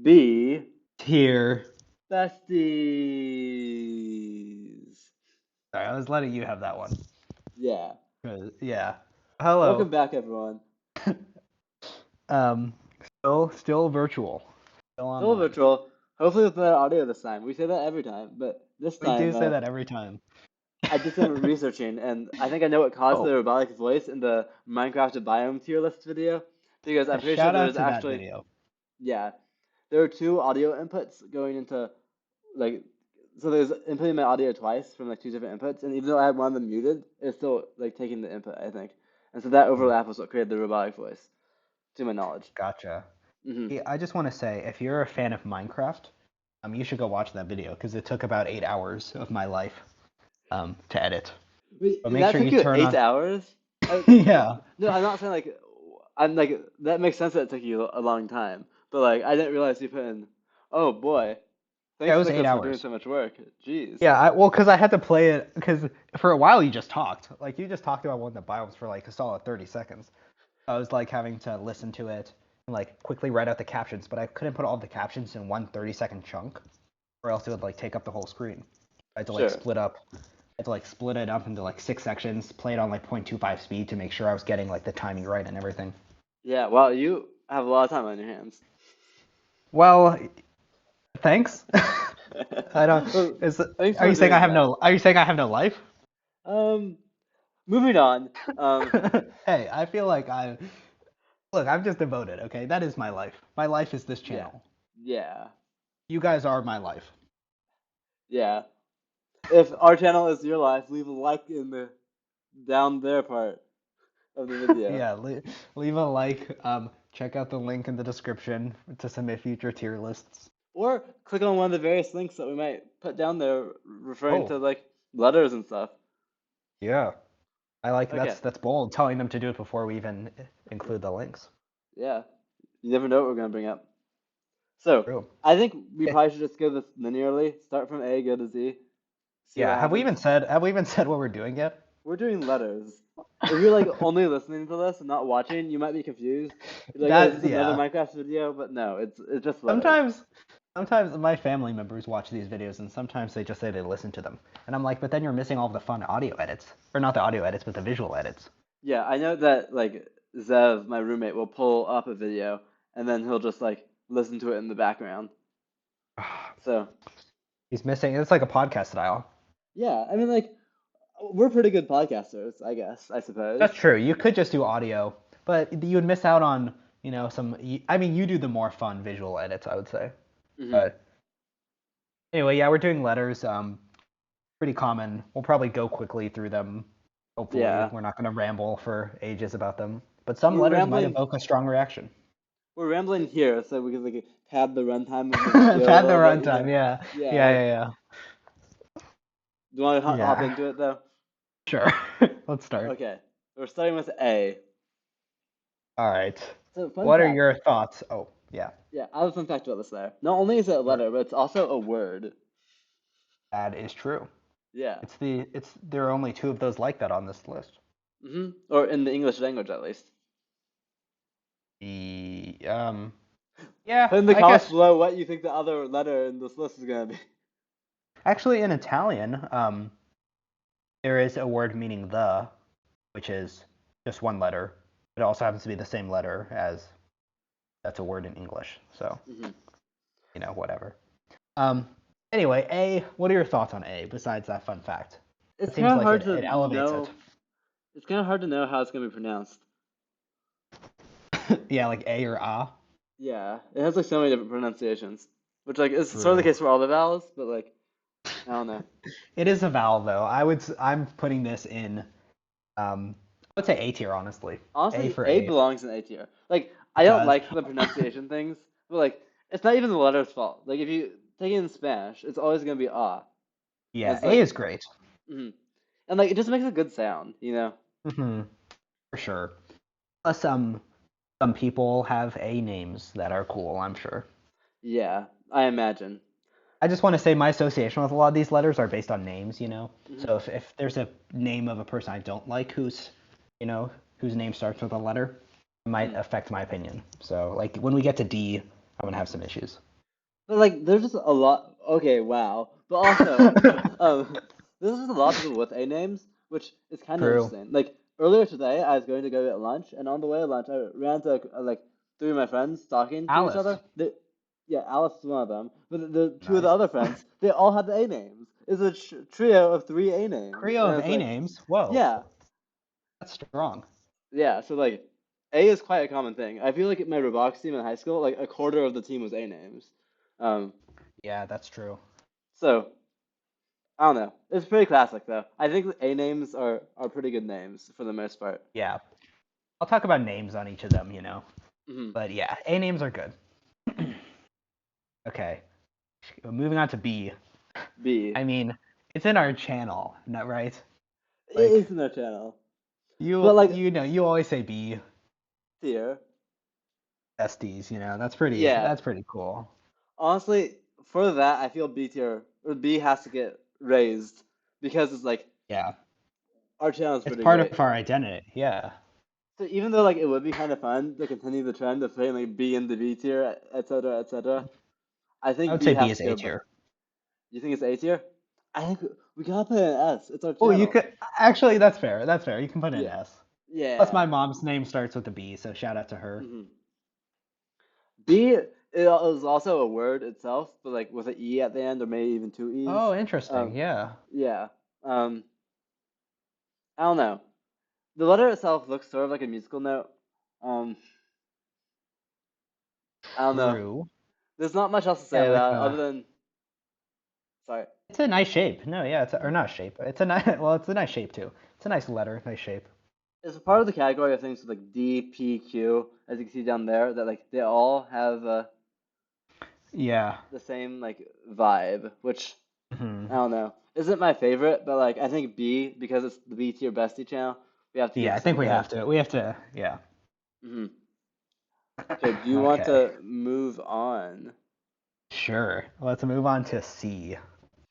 B. Here. Besties. Sorry, I was letting you have that one. Yeah. Yeah. Hello. Welcome back, everyone. Um, still virtual. Still Still online. virtual. Hopefully with better audio this time. We say that every time, but this We do time, say that every time. I did some researching, and I think I know what caused the Oh, robotic voice in the Minecraft biome tier list video, because I'm pretty sure shout out there's to that actually, video. yeah, there are two audio inputs going into like, so there's inputting my audio twice from like two different inputs, and even though I had one of them muted, it's still like taking the input, I think, and so that Hmm, overlap was what created the robotic voice, to my knowledge. gotcha. Hmm. I just want to say, if you're a fan of Minecraft, you should go watch that video because it took about 8 hours of my life, to edit. Wait, But make that sure took you you turn eight on. hours? Yeah. No, I'm not saying like I'm like that makes sense that it took you a long time, but like I didn't realize you put in. Oh boy, Yeah, thanks it was eight Nicholas for doing hours. so much work. Jeez. Yeah, well, because I had to play it, because for a while you just talked. Like, you just talked about one of the biomes for like a solid 30 seconds. I was like having to listen to it and like quickly write out the captions, but I couldn't put all the captions in one 30-second chunk, or else it would like take up the whole screen. I had to like Sure. split up. I had to like split it up into like 6 sections, play it on like 0.25 speed to make sure I was getting like the timing right and everything. Yeah. Well, you have a lot of time on your hands. Well, thanks. I don't. Well, Is thanks are for you saying I doing have that. no? Are you saying I have no life? Um, moving on. Um, Hey, I feel like look. I'm just devoted. Okay, that is my life. My life is this yeah, channel. yeah, You guys are my life. yeah. If our channel is your life, leave a like in the down there part of the video. Yeah, leave a like. Check out the link in the description to submit future tier lists. Or click on one of the various links that we might put down there referring Oh, to like letters and stuff. yeah. I like Okay. that's bold, telling them to do it before we even include the links. Yeah. You never know what we're gonna bring up. So True. I think we Eh, probably should just go this linearly. Start from A, go to Z, see what Yeah. happens. Have we even said what we're doing yet? We're doing letters. If you're like only listening to this and not watching, you might be confused. You're like, oh, is That this another yeah. Minecraft video? But no, it's just letters. Sometimes sometimes my family members watch these videos and sometimes they just say they listen to them. And I'm like, but then you're missing all the fun audio edits. Or not the audio edits, but the visual edits. Yeah, I know that like Zev, my roommate, will pull up a video and then he'll just like listen to it in the background. So He's missing it's like a podcast style. yeah, I mean like we're pretty good podcasters, I guess, I suppose. That's true. You could just do audio, but you would miss out on, some. I mean, you do the more fun visual edits, I would say. Hmm. But anyway, yeah, we're doing letters. Pretty common. We'll probably go quickly through them. Hopefully, Yeah, we're not going to ramble for ages about them. But some we're letters might rambling. evoke a strong reaction. We're rambling here, so we can like pad the runtime of the video a Pad the little bit, you runtime. know. Yeah, Yeah, yeah, like, yeah, do you want to hop yeah. into it though? Sure. Let's start. Okay, we're starting with A. All right. So, fun What are fact. your thoughts? Oh, yeah. Yeah, I have a fun fact about this letter. Not only is it a letter, but it's also a word. That is true. Yeah. There are only two of those like that on this list. Or in the English language, at least. The yeah, Put in the I comments guess below what you think the other letter in this list is gonna be. actually in Italian, there is a word meaning the, which is just one letter. It also happens to be the same letter as that's a word in English. So, Hmm. whatever. Um anyway, A, what are your thoughts on A besides that fun fact? It's It seems kind of like hard it, to it elevates it. know. It's kind of hard to know how it's gonna be pronounced. Yeah, like A or A. Yeah, it has like so many different pronunciations, which like is sort of the True. case for all the vowels, but like I don't know. It is a vowel though. I'm putting this in I would say A tier honestly. A Honestly, for A A belongs in A tier. Like I it don't does. like the pronunciation things, but like it's not even the letter's fault. Like if you take it in Spanish, it's always gonna be ah, and Yeah, it's A like, is great. mhm. And like it just makes a good sound, you know? Hmm. For sure. Plus, some people have A names that are cool, I'm sure. Yeah, I imagine. I just want to say my association with a lot of these letters are based on names. Hmm. So if there's a name of a person I don't like you know, whose name starts with a letter, it might Hmm. affect my opinion. So like when we get to D, I'm gonna have some issues. But like, there's just a lot. Okay, wow. But also, um, there's just a lot of people with A names, which is kind of True. interesting. Like earlier today, I was going to go get lunch, and on the way to lunch, I ran into like three of my friends talking to each Alice. other. Yeah, Alice is one of them, but the two of the Nice. other friends, they all had the A names. It's a trio of three A names, Trio and of it's A like, names. Whoa, yeah, that's strong. yeah. So like, A is quite a common thing. I feel like at my robotics team in high school, like a quarter of the team was A names. Um, Yeah, that's true. so. I don't know. It's pretty classic though. I think A names are pretty good names for the most part. Yeah. I'll talk about names on each of them, you know. Hmm. But yeah, A names are good. Okay. Moving on to B. B. I mean, it's in our channel, not right? It Like is in our channel, but you like you know, you always say B tier. besties, you know. Yeah. That's pretty cool. Honestly, for that, I feel B tier or B has to get raised because it's like Yeah. our channel is It's pretty part great. of our identity. Yeah. So even though like it would be kind of fun to continue the trend of putting like B in the B tier, etc., etc., I I think would B say B has is to A go. tier. You think it's A tier? I think we gotta put an S. It's our Oh, you channel. could actually that's fair. That's fair. You can put in Yeah. S. Plus Yeah. my mom's name starts with a B, so shout out to her. Hmm. B is also a word itself, but like with an E at the end, or maybe even two E's. Oh, interesting. Um, Yeah. yeah. Um, I don't know. The letter itself looks sort of like a musical note. Um, I don't know. True. There's not much else to Yeah, say with about it other than sorry. it's a nice shape. No, yeah, it's a, or not shape. It's a nice well, it's a nice shape too. It's a nice letter, nice shape. It's a part of the category of things with like D, P, Q, as you can see down there, that like they all have Yeah. the same like vibe, which I Hmm. don't know. Isn't my favorite, but like I think B because it's the B tier bestie channel, we have to give Yeah, I it some think we have credit. to. We have to. Yeah. Hmm. Okay, do you want Okay. to move on? Sure. Let's move on to C,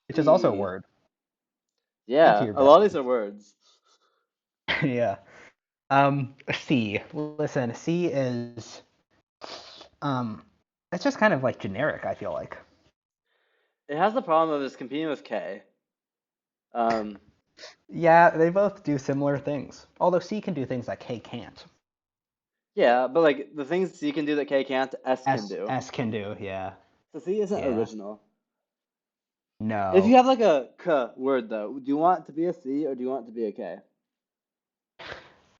which is also a C. word. C Yeah, tier a lot of these besties. are words. Yeah. C. Listen, C is um, it's just kind of like generic. I feel like. It has the problem of it's competing with K. Um, Yeah, they both do similar things. Although C can do things that K can't. yeah, but like the things C can do that K can't, S can do. S can do. Yeah. So C isn't Yeah. original. If you No. have like a K word though, do you want it to be a C or do you want it to be a K?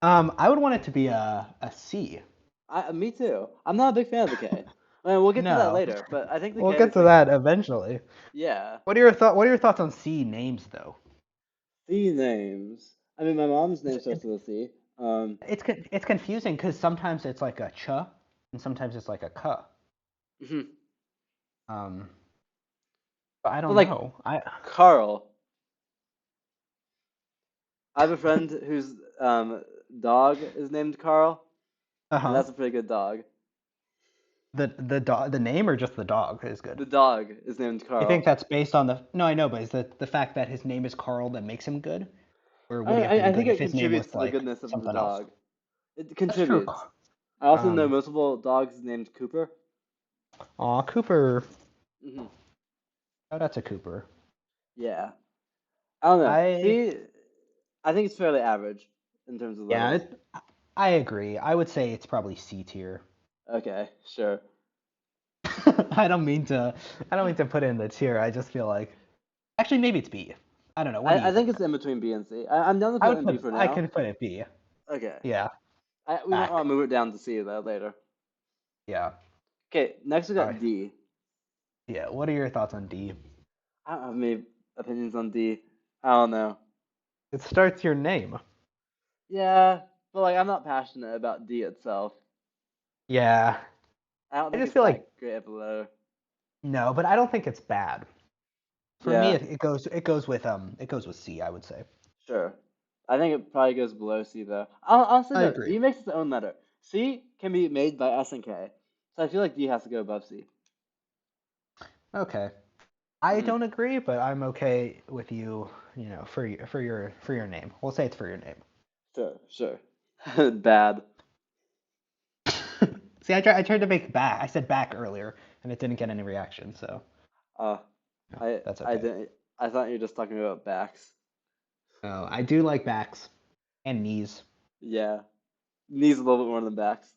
I would want it to be a C. Me too. I'm not a big fan of the K. I mean, we'll get to that No. later, but I think the We'll K get is to like, that eventually. yeah. What are your thoughts on C names though? C names. I mean, my mom's name It's starts it's with a C. it's confusing because sometimes it's like a ch and sometimes it's like a k. Mhm. Um, but I But don't like know. I Carl. I have a friend whose dog is named Carl, and uh-huh. that's a pretty good dog. The name or just the dog is good. The dog is named You think Carl. that's based on the no, I know, but is the fact that his name is Carl that makes him good? Or I, would he have I been I think good if it his name contributes was to the like goodness of the something else? dog. It That's true. contributes. I also know Um, multiple dogs named Cooper. aw, Cooper. Hmm. Shout out to Cooper. Yeah. I don't know. I See, I think it's fairly average in terms of yeah, letters. I agree. I would say it's probably C tier. Okay, sure. I don't mean to I don't mean to put in the tier. I just feel like actually maybe it's B. I don't know. What do you I think think? it's in between B and C. I'm down to I put it would in B put for I now. could put it B. Okay. Yeah. We might want Back. to move it down to C though later. Yeah. Okay, next we All got right. D. Yeah. What are your thoughts on D? I don't have many opinions on D. I don't know. It starts your name. Yeah, but like I'm not passionate about D itself. Yeah. I don't I think just it's feel like that great of a letter. no, but I don't think it's bad. For me, Yeah, it goes with C, I would say. sure. I think it probably goes below C though. Honestly I though, agree. D makes its own letter. C can be made by S and K, so I feel like D has to go above C. Okay. I Hmm. don't agree, but I'm okay with you, you know, for your name. We'll say it's for your name. Sure, sure. Bad. See, I tried to make back. I said back earlier, and it didn't get any reaction. So Uh, no, I that's I okay. didn't. I thought you were just talking about backs. Oh, I do like backs and knees. Yeah, knees a little bit more than backs.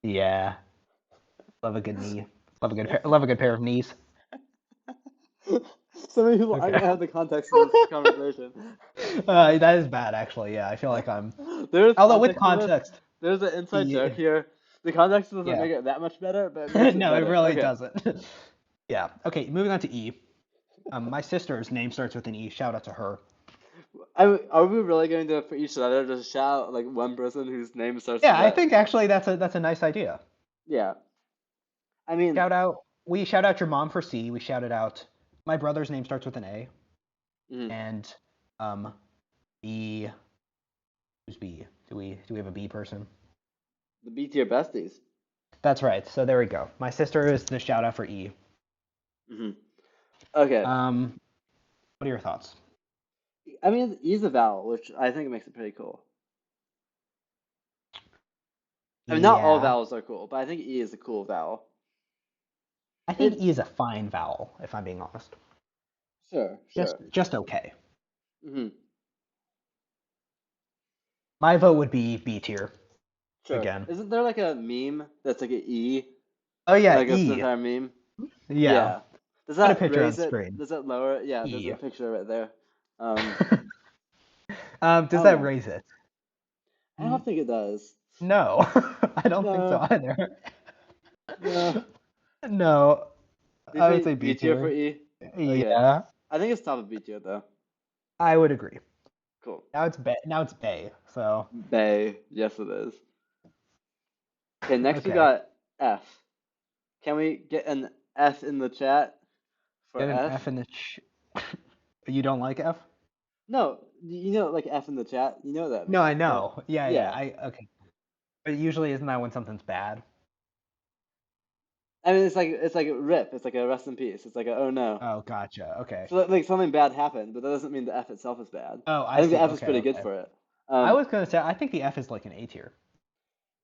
Yeah, love a good knee. Love a good pair of knees. So many people aren't Okay. gonna have the context of this conversation. That is bad, actually. Yeah, I feel like I'm. There's Although with context to this. context, There's an inside joke yeah, here. The context doesn't yeah. make it that much better, but it makes it No, it better. really Okay. doesn't. Yeah. Okay, moving on to E. My sister's name starts with an E. Shout out to her. Are we really going to, for each letter, just shout out like one person whose name starts with Yeah, I that? think actually that's a nice idea. Yeah. I mean, Shout out. We shout out your mom for C. We shouted out. My brother's name starts with an A. mhm. And um, B. Who's B? Do we have a B person? The B tier besties. That's right. So there we go. My sister is the shout out for E. hmm Okay. Um, what are your thoughts? I mean, E's a vowel, which I think makes it pretty cool. I mean, not all Yeah, vowels are cool, but I think E is a cool vowel. I think It, E is a fine vowel, if I'm being honest. sure, sure. Just okay. hmm My vote would be B tier Sure. again. Isn't there like a meme that's like an E, Oh yeah, like it's an E. entire meme? Yeah. Yeah. Does Put a that picture on raise it? screen. Does that lower it? Yeah, there's E. a picture right there. Um, I Does don't that know. raise it? I don't think it does. No, I don't think so No, either. no. No, Do you I would say think B B tier for tier. E? Okay. Yeah, I think it's top of B tier though. I would agree. Cool. Now it's Bay. So Bay. Yes, it is. Okay, next we okay. got F. Can we get an F in the chat for Get an F? F in the You don't like F? No, you know, like F in the chat. You know what that No, I means, right? know. Yeah. Yeah. I okay. But usually isn't that when something's bad? I mean, it's like RIP. It's like a rest in peace. It's like a oh no. Oh, gotcha. Okay. So like something bad happened, but that doesn't mean the F itself is bad. Oh, I I think the see. F is Okay, pretty good okay. for it. I Um, was gonna say I think the F is like an A tier.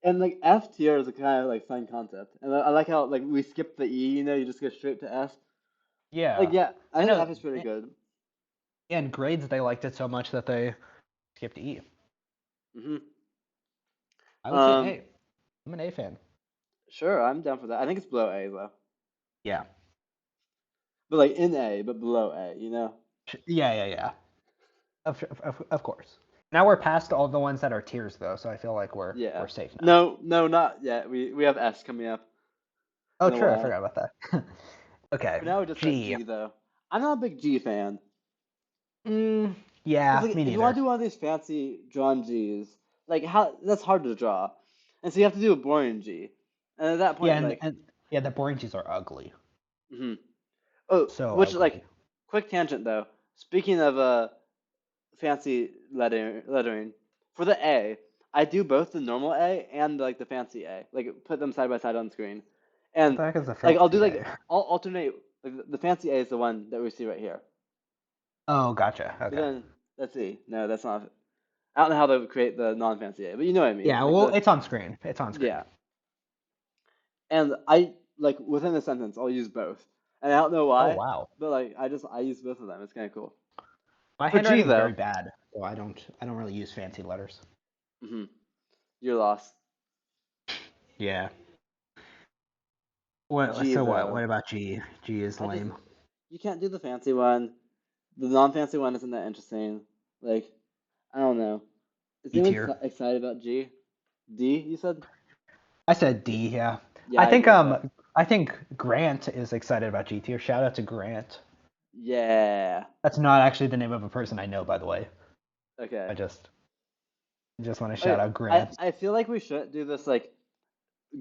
and like F tier is a kind of like fun concept, and I like how like we skip the E. You know, you just go straight to F. Like Yeah. yeah, I I think know. F is pretty good. In grades, they liked it so much that they skipped E. hmm I would say Um, A. I'm an A fan. sure, I'm down for that. I think it's below A though, Yeah. but like in A, but below A. You know? Yeah. Of course. Now we're past all the ones that are tiers though, so I feel like Yeah. we're safe now. No, no, not yet. We have S coming up Oh, in a true. I while. forgot about that. Okay. For now, we're just at G. G though. I'm not a big G fan. Mm, Cause yeah, like me if you want neither. to do one of these fancy drawn Gs, like how that's hard to draw, and so you have to do a boring G, and at that Yeah, point, like, and yeah, the boring G's are ugly. hmm oh, So which like, ugly. quick tangent though. Speaking of fancy lettering for the A, I do both the normal A and like the fancy A, like put them side by side on screen, What and the heck is the like I'll fancy do like A? I'll alternate. Like the fancy A is the one that we see right here. Oh, gotcha. But Okay. then let's see. No, that's not. I don't know how to create the non-fancy A, but you know what I mean. Yeah, Like well, the it's on screen. It's on screen. yeah. And I like within a sentence, I'll use both, and I don't know Oh, why, wow. but like I use both of them. It's kind of cool. My For G handwriting's very though, bad, so I don't really use fancy letters. hmm you're lost. Yeah. What? G So what? though, What about G? G is I just lame. you can't do the fancy one. The non-fancy one isn't that interesting. Like I don't know. Is E anyone tier. excited about G? D, you said? I said D. Yeah. Yeah, I agree with that. I think Grant is excited about G tier. Shout out to Grant. Yeah. That's not actually the name of a person I know, by the way. Okay. I just want to shout Okay. out I Grant. I feel like we should do this like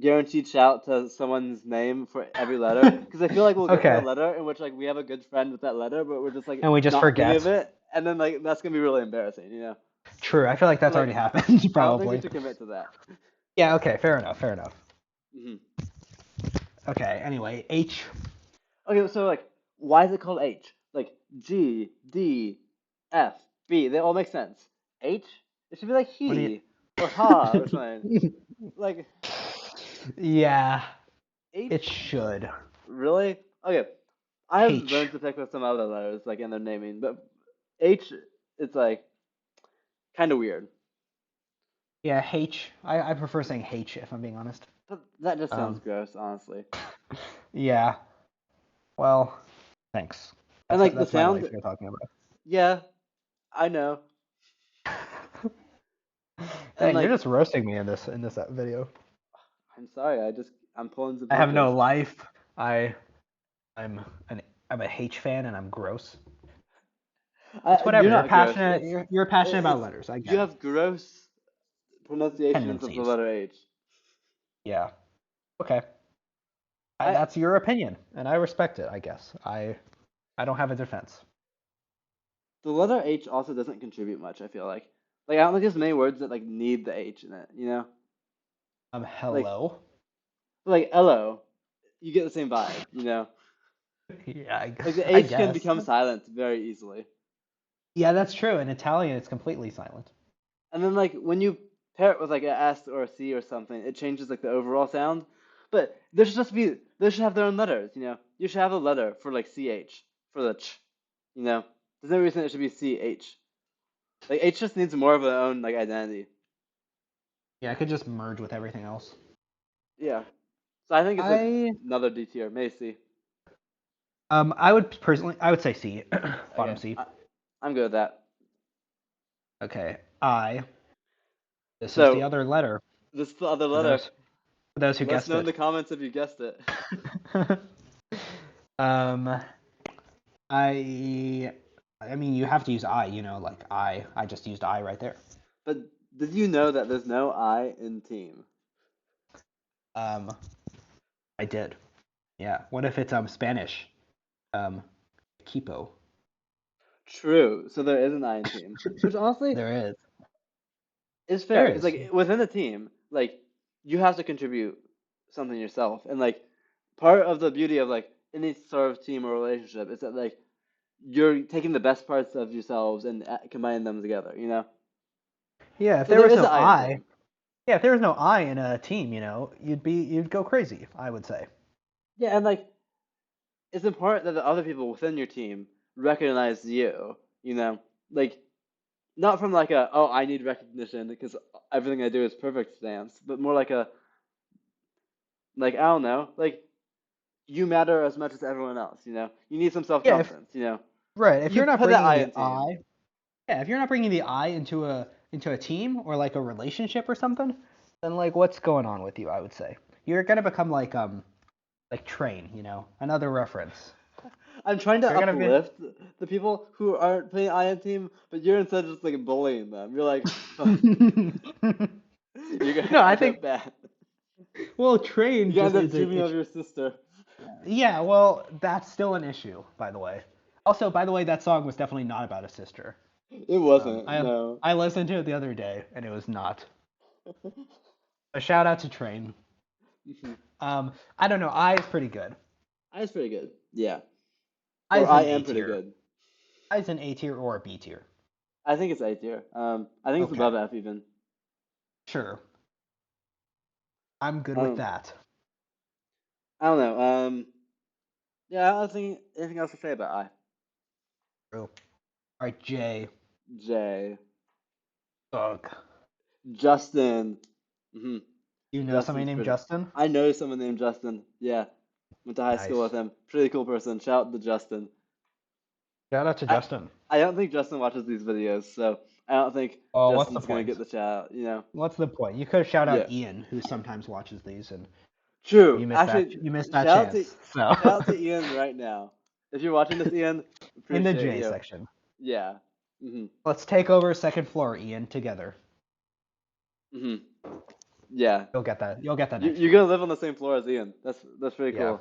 guaranteed shout to someone's name for every letter because I feel like we'll get to a Okay. letter in which like we have a good friend with that letter, but we're just like And we just not thinking of forget. it, and then like that's gonna be really embarrassing, you know? True. I feel like So that's already like happened, I don't think we probably. should commit to that. Yeah. Okay. Fair enough. Fair enough. hmm Okay. Anyway, H. Okay, so like why is it called H? Like G, D, F, B, they all make sense. H? It should be like What do he or you? ha or something. Like Yeah, H, it should. really? Okay, I have H. learned to pick with some other letters, like in their naming, but H, it's like kind of weird. Yeah, H. I prefer saying H if I'm being honest. But that just sounds Um, gross, honestly. yeah. Well, thanks. And That's like the that's my life sound, you're talking about. yeah, I know. And Dang, you're like, just roasting me in this video. I'm sorry, I'm pulling some I have punches. no life. I I'm an I'm a H fan and I'm gross. It's You're whatever. You're not gross. passionate. You're passionate about It's letters. I you get it. have gross pronunciations of the Tendencies. letter H. Yeah. Okay. I That's your opinion, and I respect it. I guess. I don't have a defense. The letter H also doesn't contribute much, I feel like. Like I don't think there's many words that like need the H in it, you know? Like Hello. hello, you get the same vibe, you know? Yeah, Like the I H can guess. become silent very easily. Yeah, that's true. In Italian, it's completely silent. And then like when you pair it with like a S or a C or something, it changes like the overall sound. But there should have their own letters, you know? You should have a letter for like CH, for the ch, you know? There's no reason it should be CH. Like H just needs more of its own like identity. Yeah, I could just merge with everything else. Yeah. So I think it's I another D tier, maybe C. I would personally I would say C, bottom Okay, C. I'm good with that. Okay, I. This is the So other letter this is the other for letter. those who Let us guessed know in it. the comments if you guessed it. um, I I mean you have to use I. Like I just used I right there. But did you know that there's no I in team? Um, I did. Yeah. What if it's Spanish? Um, equipo. True. So there is an I in team, which honestly There is. is fair There because is. like within the team, like you have to contribute something yourself, and like part of the beauty of like any sort of team or relationship is that like you're taking the best parts of yourselves and combining them together, you know? Yeah. If So there there was is no an I in I, team. yeah, if there was no I in a team, you'd go crazy. I would say. Yeah, and like it's important that the other people within your team recognize you, you know? Like not from like a oh I need recognition because everything I do is perfect stance, but more like a like I don't know, like you matter as much as everyone else, you know? You need some Yeah. If self-confidence, you know? right. If You you're not put that bringing I the in team. I, yeah, if you're not bringing the I into a team or like a relationship or something, then like what's going on with you? I would say you're gonna become like Train. Another reference. I'm trying to You're gonna be. uplift the people who aren't playing I in team, but you're instead just like bullying them. You're like, oh, you're gonna No, I end think up bad. well, You're Train gonna just end up is dreaming a of it's your sister. yeah. Well, that's still an issue, by the way. Also, by the way, that song was definitely not about a sister. It wasn't, I no. I listened to it the other day and it was not. A shout out to Train. I don't know. I is pretty good. I is pretty good. Yeah. I Or is I an A am pretty tier. good. I is an A tier or a B tier. I think it's A tier. I think it's Okay, above F even. sure. I'm good with Um, that. I don't know. Yeah, I don't think anything else to say about I. True. All right, J. J. Ugh. Justin. hmm You know somebody Justin's named pretty. Justin? I know someone named Justin. Yeah, went to high school with Nice. him. Pretty cool person. Shout out to Justin. Shout out to I Justin. I don't think Justin watches these videos, so I don't think Oh, what's the Justin's gonna point? get the shout out. You know? What's the point? You could have shout Yeah. out Ian, who sometimes watches these, and True. you missed that. Actually, You missed that shout out to chance. So, shout out to Ian right now. If you're watching this, Ian, in the appreciate J you. section, Yeah. Mhm. let's take over second floor, Ian, together. Mhm. Yeah. You'll get that. You'll get that next You're year. gonna live on the same floor as Ian. That's pretty Yeah, cool.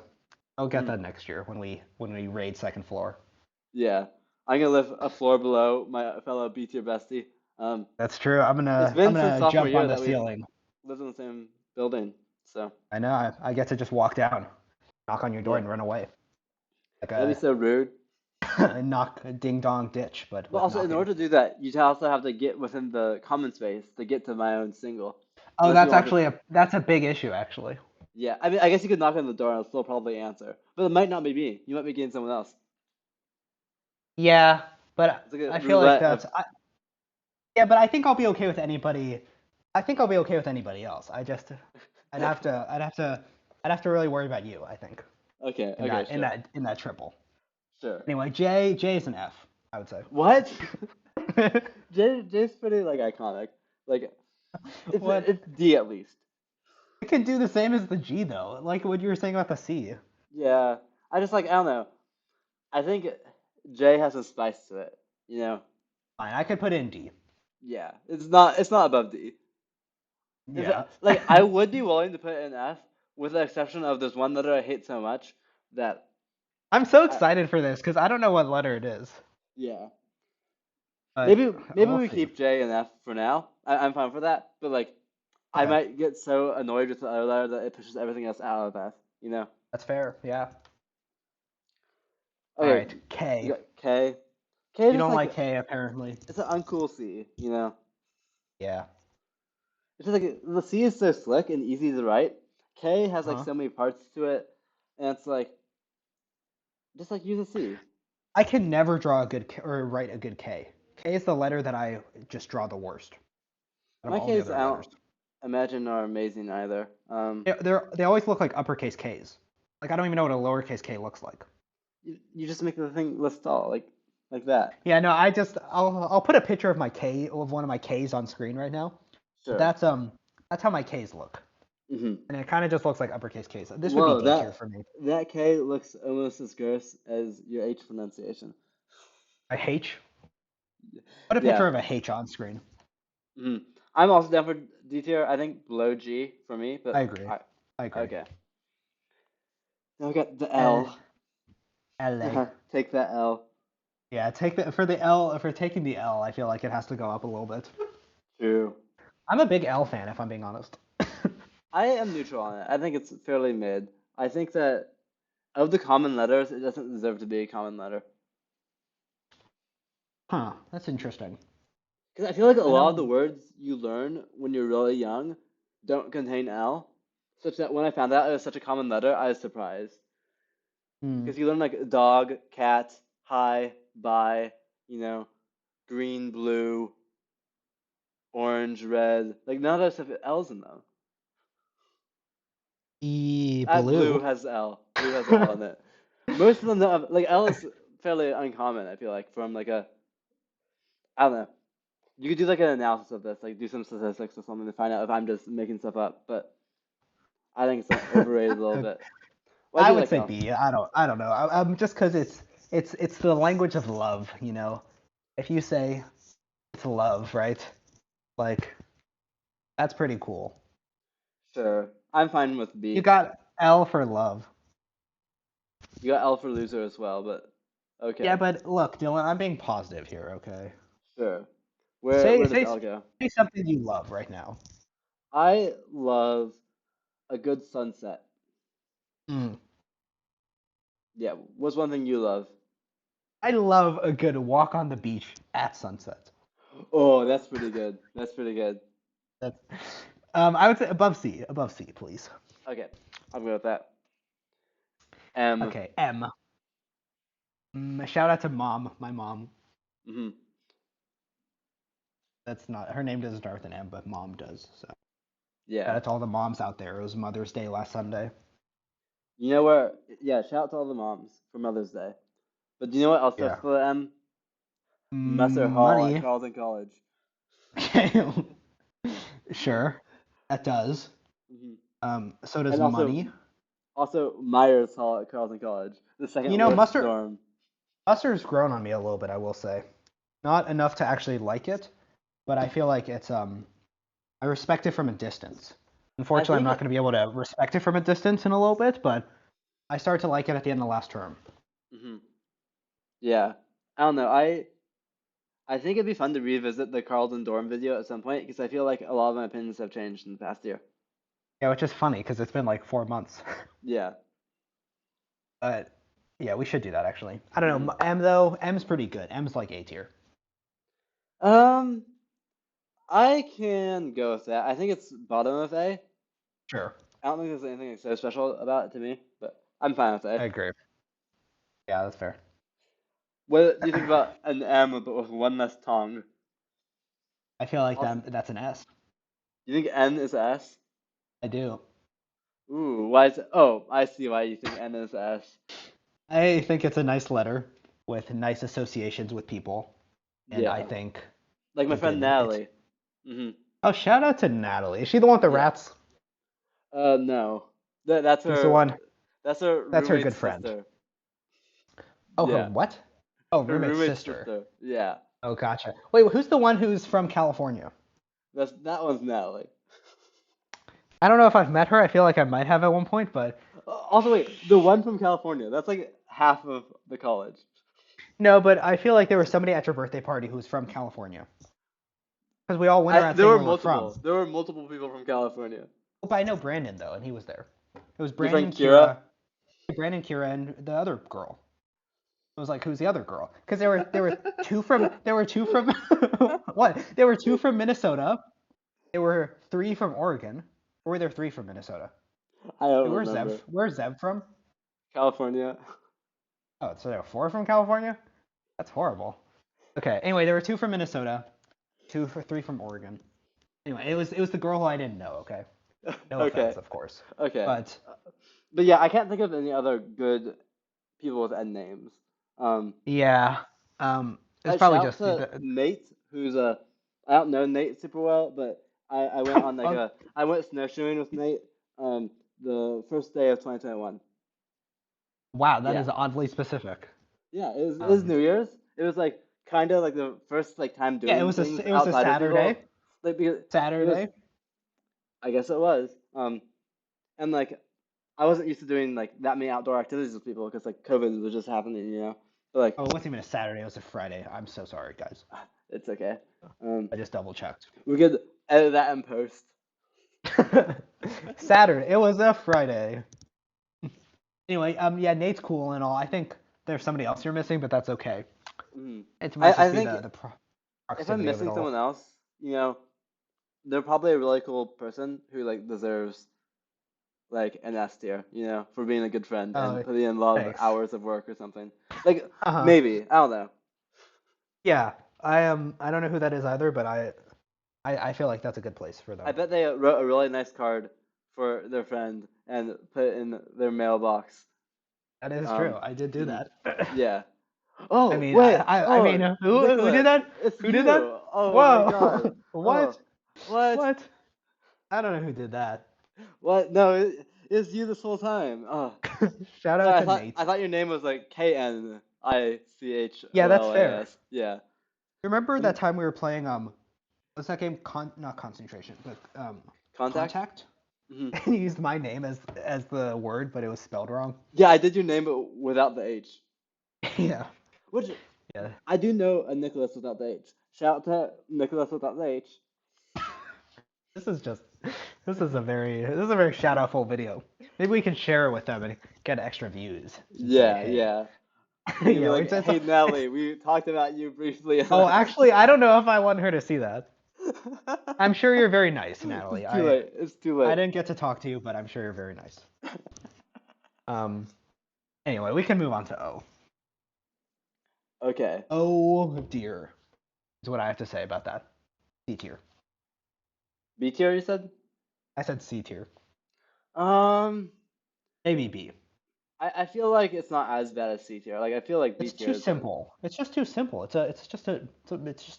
I'll get Mhm. that next year when we raid second floor. Yeah. I'm gonna live a floor below my fellow B tier bestie. Um, That's true. I'm it's gonna I'm been since gonna sophomore jump year on the that we've ceiling. lived in the same building. So I know. I get to just walk down, knock on your door, yeah, and run away like that'd be so rude. a knock, a ding dong ditch, but But with also, in knocking. order to do that, you also have to get within the common space to get to my own single. Oh, Unless you that's want to, actually that's a big issue actually. Yeah, I mean, I guess you could knock on the door and I'll still probably answer, but it might not be me. You might be getting someone else. Yeah, but It's like a I feel like roulette of. that's yeah, but I think I'll be okay with anybody. I think I'll be okay with anybody else. I'd have to really worry about you, I think, Okay, in okay, that in sure, that in that triple. sure. Anyway, J is an F, I would say. What? Jay's pretty like iconic. Like What? it's D at least. It can do the same as the G though, like what you were saying about the C. Yeah, I just like I don't know. I think J has some spice to it. You know? Fine, I could put in D. Yeah, it's not above D. It's Yeah. like I would be willing to put it in F with the exception of this one letter I hate so much that I'm so I, excited for this because I don't know what letter it is, yeah. but Maybe we'll we see. keep J and F for now. I'm fine for that. But like I Okay, might get so annoyed with the other letter that it pushes everything else out of F. You know? that's fair. Yeah. All Okay, right, you K. got K. K is You just don't like like K apparently. it's an uncool C. You know? Yeah. It's just like the C is so slick and easy to write. K has like Huh? so many parts to it, and it's like just like use a C. I can never draw a good K or write a good K. K is the letter that I just draw the worst out of My all the K's other I don't letters. imagine are amazing either. They always look like uppercase Ks. Like I don't even know what a lowercase K looks like. You just make the thing list tall like that. Yeah, no, I'll put a picture of my K of one of my Ks on screen right now. But Sure. that's how my Ks look. Hmm. And it kind of just looks like uppercase Ks. This would be Whoa, D tier for me. that K looks almost as gross as your H pronunciation. A H. Put a Yeah. picture of a H on screen. Hmm. I'm also down for D tier. I think below G for me, I but agree. I agree. okay. Now we got the L L. LA. Take that L. Yeah, take the for the L for taking the L, I feel like it has to go up a little bit. True. I'm a big L fan if I'm being honest. I am neutral on it. I think it's fairly mid. I think that of the common letters, it doesn't deserve to be a common letter. Huh, that's interesting. Because I feel like a I lot of the don't words you learn when you're really young don't contain L, such that when I found out it was such a common letter, I was surprised. hmm. Because you learn like dog, cat, hi, bye, you know, green, blue, orange, red. Like none of that stuff L's in them. E Blue blue. has L. Blue has L in it. Most of them don't have, like L is fairly uncommon. I feel like from like a I don't know. You could do like an analysis of this, like do some statistics or something to find out if I'm just making stuff up. But I think it's overrated a little bit. Why do I you would like say L? B. I don't know. I'm just because it's the language of love, you know. If you say it's love, right? Like that's pretty cool. Sure, I'm fine with You B. got L for love. You got L for loser as well, but Yeah, okay, but look, Dylan, I'm being positive here, okay? sure. Where Say where does say L go? say something you love right now. I love a good sunset. Mm. Yeah, what's one thing you love? I love a good walk on the beach at sunset. Oh, that's pretty good. That's pretty good. That's I would say above C, please. Okay, I'm good with that. M. Okay, M. Shout out to mom, my mom. Hmm. That's not her name doesn't start with an M, but mom does. So shout Yeah. out to all the moms out there. It was Mother's Day last Sunday. You know where? Yeah, shout out to all the moms for Mother's Day. But do you know what else starts Yeah. with the M? Messer Hall at Money. Carleton College. Sure, that does. Hmm. So does And money. also Myers Hall at Carleton College, the You second know, worst dorm. Mustard's grown on me a little bit, I will say. Not enough to actually like it, but I feel like it's I respect it from a distance. I Unfortunately, I'm think not going to be able to respect it from a distance in a little bit, but I started to like it at the end of last term. hmm. Yeah. I don't know. I think it'd be fun to revisit the Carleton dorm video at some point because I feel like a lot of my opinions have changed in the past year. Yeah, which is funny because it's been like 4 months. Yeah. But yeah, we should do that actually. I don't Hmm. know. M though, M's pretty good. M's like A tier. Um, I can go with that. I think it's bottom of A. Sure. I don't think there's anything so special about it to me, but I'm fine with I A. agree. Yeah, that's fair. What do you think about an M but with one less tongue? I feel like Also, that's an S. you think N is S? I do. Ooh, why is oh, I see why you think N is S. I think it's a nice letter with nice associations with people, and I Yeah, think like my it's a friend good. It's Natalie. Mm-hmm. oh, shout out to Natalie. Is she the one with the Yeah. rats? No. That's Who's the her. one? That's her That's her roommate's good friend. sister. Oh, her Yeah, what? Oh, her roommate's roommate's sister. sister. Yeah, Oh, gotcha. Wait, who's the one who's from California? that one's Natalie. I don't know if I've met her. I feel like I might have at one point, but Also, wait, the one from California. That's like half of the college. no, but I feel like there was somebody at your birthday party who was from California. Because we all went around There saying were where we're from. multiple. There were multiple people from California. But I know Brandon though, and he was there. It was Your friend Kira, Kira. And the other girl. It was like, who's the other girl? Because there were two from there were two from what? There were two from Minnesota. There were three from Oregon. Or were there three from Minnesota? I don't Wait, remember. Where's Zev from? California. Oh, so there were four from California? That's horrible. Okay. Anyway, there were two from Minnesota, three from Oregon. Anyway, it was the girl who I didn't know. Okay. No Okay. offense, of course. Okay. But But yeah, I can't think of any other good people with N names. Um, yeah, it's probably Shout out just to Nate, who's a I don't know Nate super well, but I went on like oh, a I went snowshoeing with Nate the first day of 2021. wow, that Yeah, is oddly specific. yeah, it was Um, New Year's. It was like kind of like the first like time yeah, doing things it was a outside of people. Saturday. Like because it was Saturday. I guess it was and like I wasn't used to doing like that many outdoor activities with people because like COVID was just happening, you know. But like Oh, it wasn't even a Saturday. It was a Friday. I'm so sorry, guys. it's okay. Um, I just double checked. we could edit that in post. Saturday. It was a Friday. Anyway, yeah, Nate's cool and all. I think there's somebody else you're missing, but that's okay. Mhm. It might just I be think the if I'm proximity of it missing all. someone else, you know, they're probably a really cool person who like deserves like an S tier, you know, for being a good friend and Oh, putting in a lot of thanks. hours of work or something. Like Uh-huh. maybe, I don't know. Yeah, I am. I don't know who that is either, but I feel like that's a good place for I them. bet they wrote a really nice card for their friend and put it in their mailbox. That is true. Um, I did do mhm. that. Yeah. I Oh, mean, wait. I mean, Oh, who did Nicholas, that? it's Who did that? you. Oh my God. Whoa! Oh, What? what? What? I don't know who did that. What? No, it's you this whole time. Oh, Shout out sorry. to Nate. I thought your name was like Yeah, that's fair. KNICHOLAS. Yeah. Remember Um, that time we were playing what's that game? Not concentration, but Contact. contact. Hmm. And you used my name as the word, but it was spelled wrong. Yeah, I did your name but without the H. Yeah. Which Yeah. I do know a Nicholas without the H. Shout out to Nicholas without the H. This is just this is a very shout outful video. Maybe we can share it with them and get extra views and say, Yeah, hey, yeah. You you can be know, like, hey Natalie, we talked about you briefly. oh, actually, I don't know if I want her to see that. I'm sure you're very nice, Natalie. It's too late. It's too I late. didn't get to talk to you, but I'm sure you're very nice. Um, anyway, we can move on to O. Okay. Oh dear, is what I have to say about that. C tier. B tier, you said? I said C tier. Um, Maybe B. I feel like it's not as bad as C tier. Like I feel like B It's tier too is like simple. It's just too simple. It's just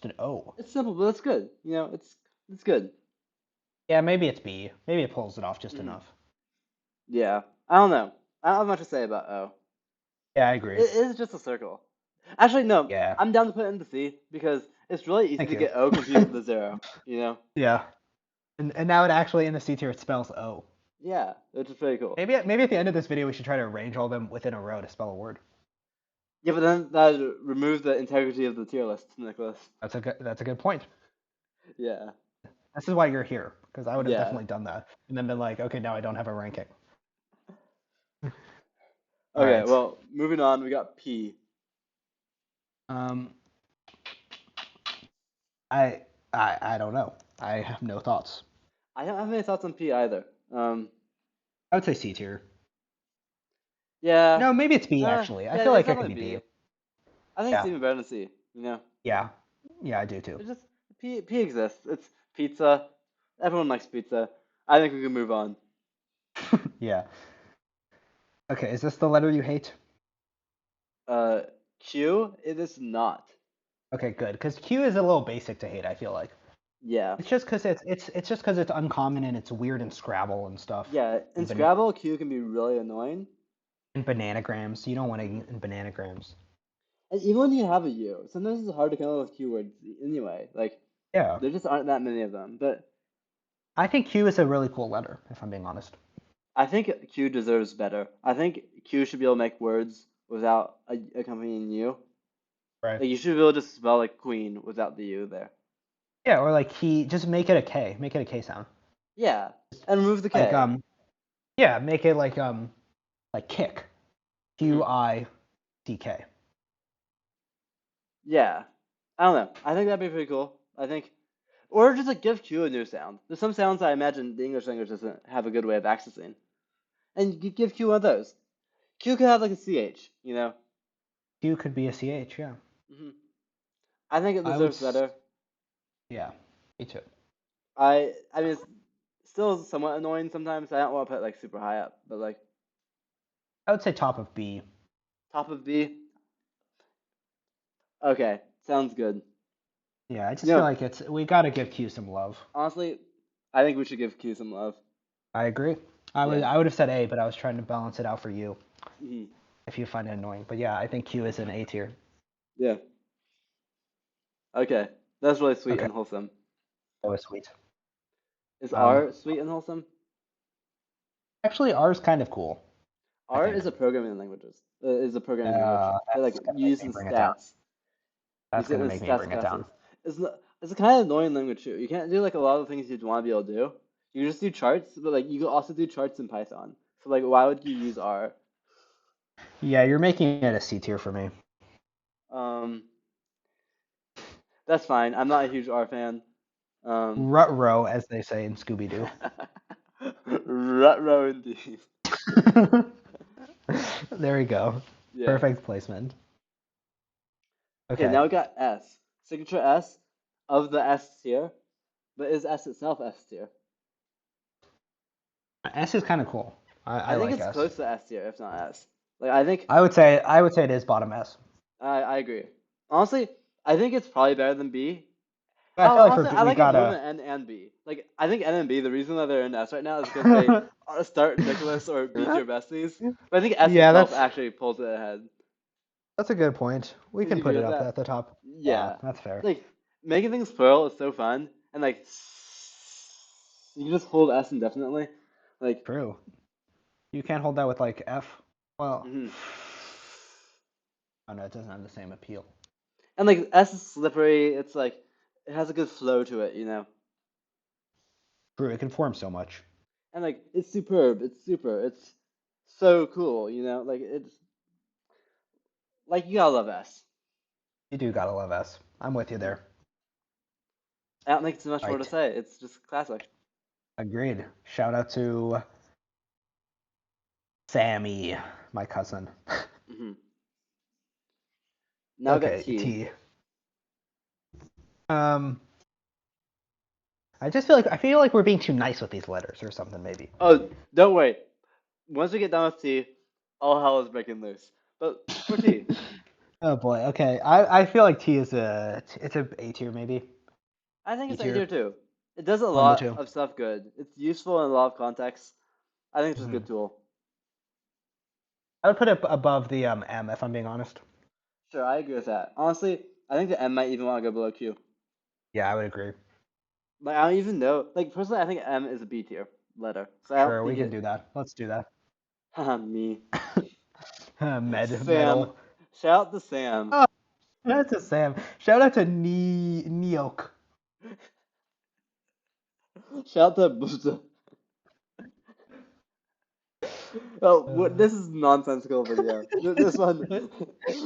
an O. it's simple, but it's good. You know, it's good. Yeah, maybe it's B. Maybe it pulls it off just Mhm. enough. Yeah. I don't know. I don't have much to say about O. Yeah, I agree. It is just a circle. Actually, no. Yeah. I'm down to put it into C because it's really easy Thank to you. get O confused with a zero. You know? Yeah. And now it actually in the C tier it spells O. Yeah, which is pretty cool. Maybe at the end of this video we should try to arrange all of them within a row to spell a word. Yeah, but then that removes the integrity of the tier list, Nicholas. That's a good point. Yeah. This is why you're here, because I would have Yeah. definitely done that and then been like, okay, now I don't have a ranking. All Okay, right. well, moving on, we got P. Um, I don't know. I have no thoughts. I don't have any thoughts on P either. I would say C tier. Yeah. No, maybe it's B actually. I Yeah, feel it's like it could be definitely B. B. I think it's Yeah, even better than C. yeah, yeah. I do too. It's just P exists. It's pizza. Everyone likes pizza. I think we can move on. Yeah. Okay, is this the letter you hate? Uh, Q, it is not. Okay, good. Because Q is a little basic to hate. I feel like Yeah. it's just because it's just because it's uncommon and it's weird in Scrabble and stuff. Yeah, in And Scrabble, Q can be really annoying. bananagrams. You don't want to in bananagrams. And even when you have a U, sometimes it's hard to come up with Q words anyway. Like, Yeah. there just aren't that many of them. But I think Q is a really cool letter, if I'm being honest. I think Q deserves better. I think Q should be able to make words without accompanying U. Right. Like, you should be able to spell like queen without the U there. Yeah, or like key, just make it a K. Make it a K sound. Yeah, and remove the Like K. yeah, make it like kick. Hmm. QICK. Yeah, I don't know. I think that'd be pretty cool. I think, or just like give Q a new sound. There's some sounds I imagine the English language doesn't have a good way of accessing, and you give Q one of those. Q could have like a CH. Q could be a CH, yeah. Hmm. I think it I would deserves better. yeah, me too. I mean, it's still somewhat annoying sometimes. I don't want to put it like super high up, but like I would say top of B. top of B. Okay, sounds good. Yeah, I just You feel know, like we gotta give Q some love. honestly, I think we should give Q some love. I agree. I would Yeah. I would have said A, but I was trying to balance it out for you Hmm. if you find it annoying. But yeah, I think Q is an A tier. Yeah. Okay. That's really sweet Okay, and wholesome. that was sweet. Is Um, R sweet and wholesome? actually, R is kind of cool. I R think. is a programming languages. Is a programming language that like That's gonna make use me in bring it down. stats. That's Use it gonna in make me stats bring it down. classes. It's a kind of annoying language too. You can't do like a lot of things you'd want to be able to do. You can just do charts, but like you can also do charts in Python. So like, why would you use R? Yeah, you're making it a C tier for me. Um, that's fine. I'm not a huge R fan. Um, Rut-row, as they say in Scooby-Doo. Rutro indeed. There we go. Yeah. Perfect placement. Okay, Okay. now we got S. Signature S of the S tier, but is S itself S tier? S is kind of cool. I I think like it's S. close to S tier, if not S. Like I think I would say it is bottom S. I agree. Honestly, I think it's probably better than B. But I feel like Honestly, I we like it more gotta. than N and B. Like I think N and B, the reason that they're in S right now is because they start Nicholas or B tier besties. But I think S Yeah, itself that's actually pulls it ahead. that's a good point. We Would can you agree put it with up that? at the top. Yeah, Yeah. that's fair. Like making things plural is so fun, and like you can just hold S indefinitely. Like, True. You can't hold that with like F. Well, mhm. oh no, it doesn't have the same appeal. And like S is slippery. It's like it has a good flow to it. True, it can form so much. And like it's superb. It's super. It's so cool. Like it's like you gotta love S. You do gotta love S. I'm with you Hmm. there. I don't think it's much more to Right. say. It's just classic. Agreed. Shout out to Sammy, my cousin. Hmm. Now we got Okay, T. T. Um, I feel like we're being too nice with these letters or something maybe. Oh, don't worry. Once we get done with T, all hell is breaking loose. But for T, Oh boy. Okay. I feel like T is a A tier maybe. I think B it's A tier tier. too. It does a One of the lot two. of stuff good. It's useful in a lot of contexts. I think it's just a Hmm. good tool. I would put it above the M if I'm being honest. Sure, I agree with that. Honestly, I think the M might even want to go below Q. Yeah, I would agree. Like I don't even know. Like personally, I think M is a B tier letter. So I don't Sure, we think can it. do that. Let's do that. Haha, me. Sam. Medal. Shout out to Sam. Oh, shout out to Sam. Shout out to Neok. Shout out to Buddha. Oh, what? Uh, This is nonsensical video. This one, this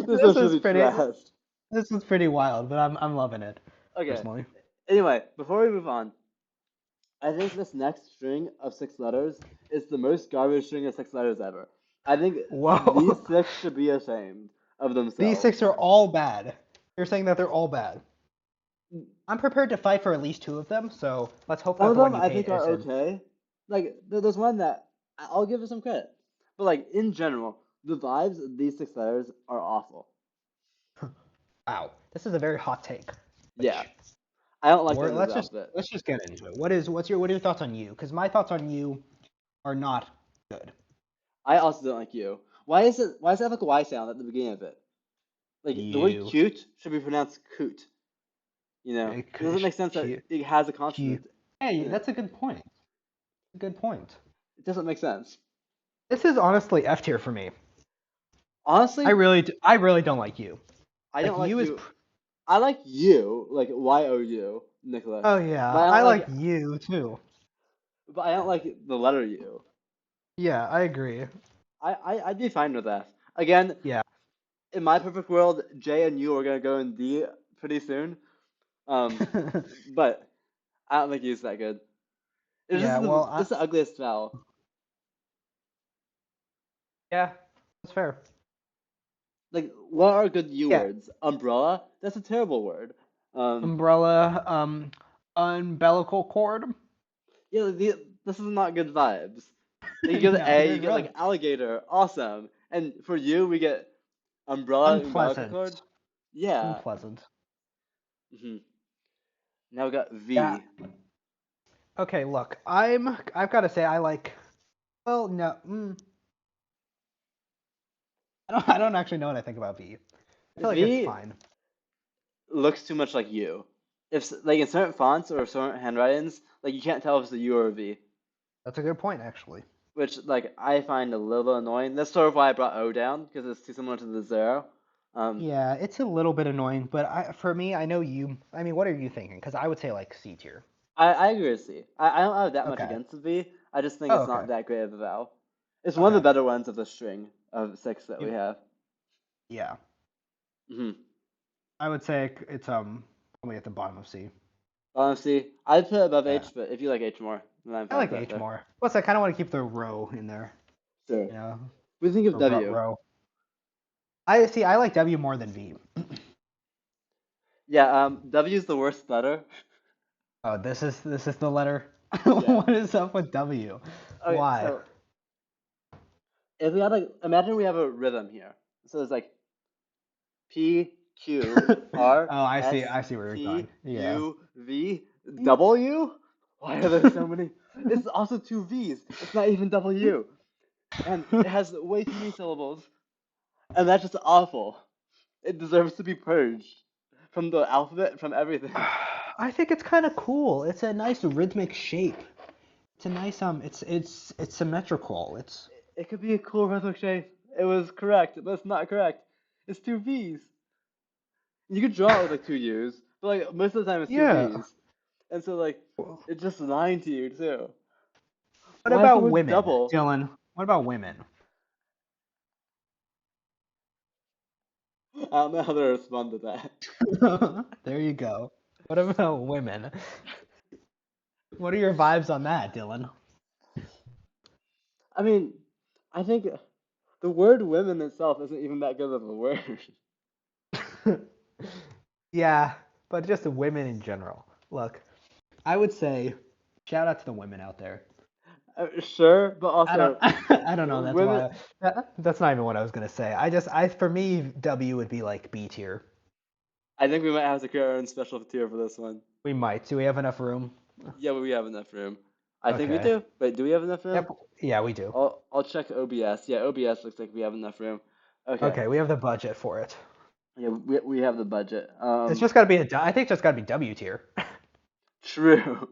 this one should is be pretty. trashed. This is pretty wild, but I'm loving it Okay. personally. Anyway, before we move on, I think this next string of 6 letters is the most garbage string of 6 letters ever. I think these Whoa. six should be ashamed of These themselves. six are all bad. You're saying that they're all bad. I'm prepared to fight for at least two of them, so let's hope Some that of the one them you I hate think are isn't. okay. Like there's one that I'll give it some credit, but like in general, the vibes of these 6 letters are awful. Wow. This is a very hot take. Yeah, Which I don't like or them in this let's just outfit. let's just get into it. What are your thoughts on you? Because my thoughts on you are not good. I also don't like you. Why does it have like a Y sound at the beginning of it? Like the word You. cute should be pronounced coot. You know, it doesn't make sense that Q, it has a Q. consonant Hey, in it. that's a good point. Good point. It doesn't make sense. This is honestly F tier for me. I Honestly, really, I really don't like you. I Like don't like you is. you. I like you, like YOU, Nicholas. Oh But yeah, I don't I like like, you too. but I don't like the letter U. Yeah, I agree. I'd be fine with that. Again, Yeah. in my perfect world, J and U are gonna go in D pretty soon. Um, but I don't think U's that good. It's just Yeah. Well, it's the ugliest vowel. yeah, that's fair. Like, what are good U Yeah. words? Umbrella? That's a terrible word. Um, Umbrella, umbilical cord. yeah, this is not good vibes. Like, you get No, A, you're you get right. like alligator, awesome. And for you, we get umbrella, umbilical cord. Unpleasant. Yeah. Unpleasant. hmm Now we got Yeah. V. Okay, look, I've got to say I like. Well, no, I don't actually know what I think about V. I feel like it's V fine. looks too much like U. If like in certain fonts or certain handwritings, like you can't tell if it's a U or a V, That's a good point, actually. which like I find a little bit annoying. That's sort of why I brought O down because it's too similar to the zero. Um, Yeah, it's a little bit annoying, but for me, I know you. I mean, what are you thinking? Because I would say like C tier. I agree with C. I don't have that much Okay. against the V. I just think Oh, it's okay. not that great of a vowel. It's one of the Okay. better ones of the string of six that we You, have. yeah, hmm I would say it's probably at the bottom of C. Honestly, I'd put it above Yeah, H, but if you like H more, then I'm I fine with like that H too. more. Plus, I kind of want to keep the row in there. Sure. You know, What do you think of the W? row. I see. I like W more than V. Yeah, W is the worst letter. Oh, this is the letter. Yeah. What is up with W? Okay, Why? so if we had like, imagine we have a rhythm here. So it's like P, Q, R, Oh, I see. S, I see where you're going. T, Yeah. U, V, W? Why are there so many? It's also two V's. It's not even W. And it has way too many syllables. And that's just awful. It deserves to be purged from the alphabet, from everything. I think it's kind of cool. It's a nice rhythmic shape. It's a nice it's symmetrical. It's It could be a cool rhythmic shape. It was correct, but it's not correct. It's two V's. You could draw it with like two U's, but like most of the time it's two yeah. V's. And so like What it's just lying to you too. Why is the about word women, double? Dylan? What about women? I don't know how to respond to that. There you go. What about women? What are your vibes on that, Dylan? I mean, I think the word women itself isn't even that good of a word. Yeah, but just the women in general. Look, I would say shout out to the women out there. Sure, but I don't also I don't know. That's women. why that's not even what I was gonna say. I for me W would be like B tier. I think we might have to create our own special tier for this one. We might. Do we have enough room? Yeah, but we have enough room. I think we Okay. do. Wait, do we have enough room? Yep. Yeah, we do. I'll check OBS. Yeah, OBS looks like we have enough room. Okay. Okay, we have the budget for it. Yeah, we have the budget. It's just got to be I think it's just got to be W tier True.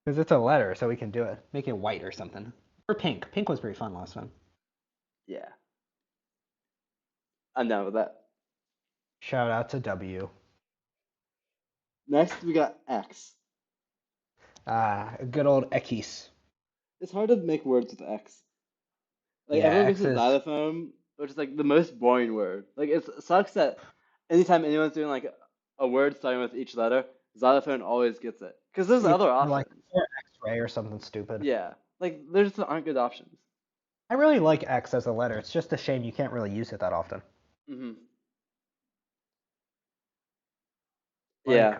because it's a letter, so we can do it. Make it white or something. Or pink. Pink was pretty fun last time. Yeah, I'm down with that. Shout out to W. Next, we got X. Good old Ekis. It's hard to make words with X. Like Yeah, everyone goes X to is. xylophone, which is like the most boring word. Like it sucks that anytime anyone's doing like a word starting with each letter, xylophone always gets it. Because there's Yeah, other or like options. or X X-ray or something stupid. Yeah, like there just aren't good options. I really like X as a letter. It's just a shame you can't really use it that often. Hmm. Like, Yeah,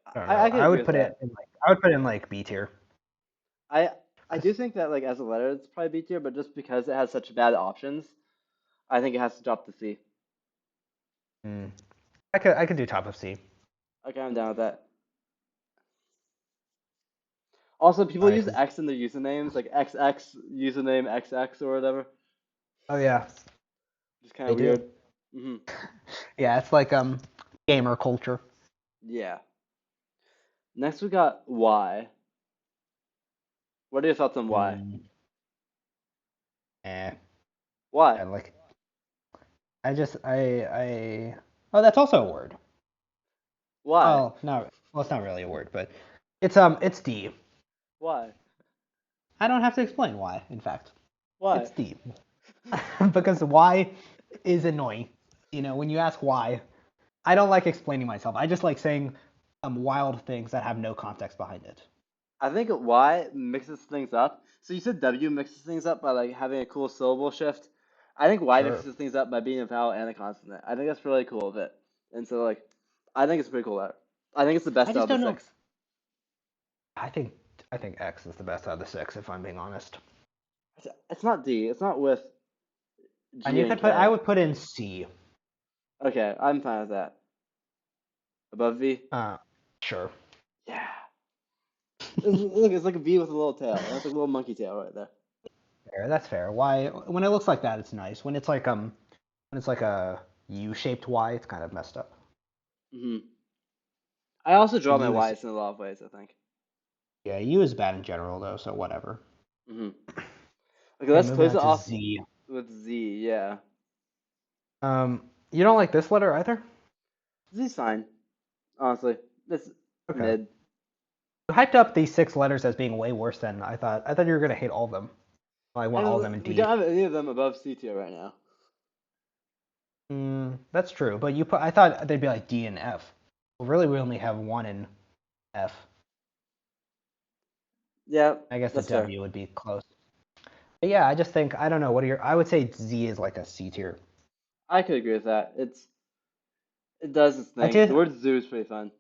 I don't I know. could agree with that. I would put it in like B tier. I I do 'Cause- think that like as a letter it's probably B tier, but just because it has such bad options, I think it has to drop to C. mm, I could do top of C. Okay, I'm down with that. Also, All people right. use X in their usernames, like XX username XX or whatever. Oh yeah, Just kind they of do. weird. Hmm. Yeah, it's like gamer culture. Yeah. Next we got Y. What are your thoughts on Y? Mm, eh. Why? I like. I just I. Oh, that's also a word. Why? Well, no. Well, it's not really a word, but it's D. Why? I don't have to explain why. In fact, Why? it's D. Because why is annoying. You know, when you ask why, I don't like explaining myself. I just like saying wild things that have no context behind it. I think Y mixes things up. So you said W mixes things up by like having a cool syllable shift. I think Y Sure. mixes things up by being a vowel and a consonant. I think that's really cool of it. And so like, I think it's pretty cool letter. I think it's the I best out just of the don't know. six. I think I think X is the best out of the six, if I'm being honest. It's not D. It's not with And G you and could put I K. would put in C. Okay, I'm fine with that. Above V? Uh, sure. Yeah. Look, it's like a V with a little tail. That's like a little monkey tail right there. Fair, that's fair. Why when it looks like that, it's nice. When it's like a U-shaped Y, it's kind of messed up. Hmm. I also The draw my U is Y's in a lot of ways, I think. yeah, U is bad in general though, so whatever. Hmm. Okay, Okay, let's moving close on it to off Z. with Z. Yeah. You don't like this letter either? Z's fine, honestly. It's Okay. mid. You hyped up these six letters as being way worse than I thought. I thought you were gonna hate all of them. Well, I want all of them in We D. don't have any of them above C tier right now. That's true, but you put I thought they'd be like D and F. Well, really, we only have one in F. Yeah, I guess the that's fair. W would be close. But yeah, I just think I don't know. What are your? I would say Z is like a C tier. I could agree with that. It does its I thing. The did. word zoo is pretty fun.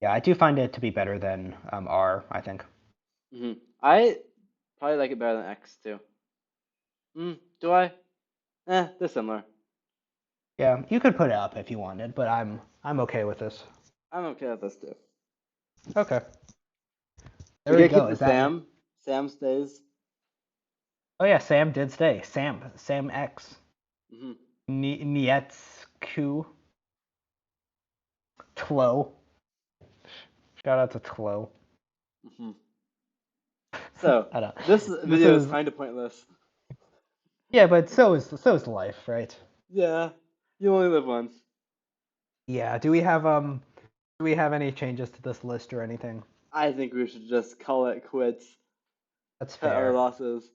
Yeah, I do find it to be better than R. I think. Hmm. I probably like it better than X too. Do I? They're similar. Yeah, you could put it up if you wanted, but I'm okay with this. I'm okay with this too. Okay. We There we gotta keep go. the Is that? Sam. Sam stays. Oh yeah, Sam did stay. Sam X. Hmm. Nietsku Tlo. Shout out to Tlo. Hmm. So I don't. this This video is is kind of pointless. yeah, but so is life, right? Yeah, you only live once. Yeah. Do we have any changes to this list or anything? I think we should just call it quits. That's Cut our fair. losses.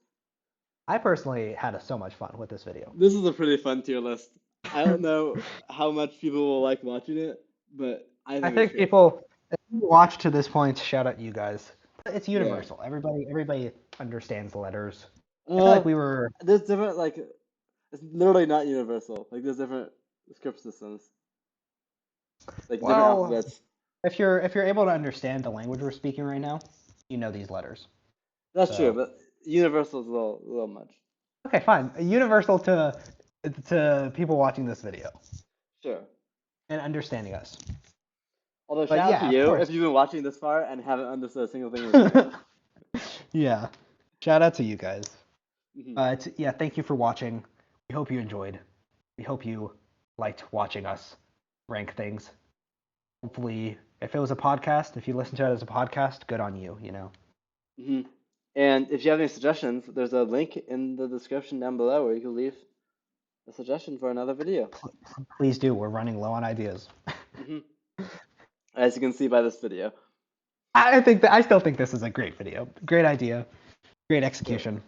I personally had so much fun with this video. This is a pretty fun tier list. I don't know how much people will like watching it, but I I think it was think great. people if you watch to this point, shout out you guys. It's Yeah. universal. Everybody understands letters. I feel Uh, like we were there's different like it's literally not universal. Like there's different script systems, like different well, alphabets. if you're able to understand the language we're speaking right now, you know these letters. That's true, So but universal is a little much. okay, fine. Universal to people watching this video Sure. and understanding us. Although But shout out to yeah, of you course. if you've been watching this far and haven't understood a single thing we're saying. Yeah. Shout out to you guys. Hmm. Yeah, thank you for watching. We hope you enjoyed. We hope you liked watching us rank things. Hopefully, if it was a podcast, if you listen to it as a podcast, good on you, you know. Hmm. And if you have any suggestions, there's a link in the description down below where you can leave a suggestion for another video. Please do. We're running low on ideas. Hmm. As you can see by this video. I still think this is a great video. Great idea. Great Sure. execution.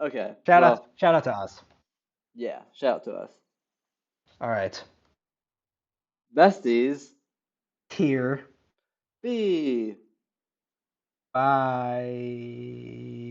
Okay. Well, Shout out to us. yeah. Shout out to us. All right. Besties. Tier B. Bye.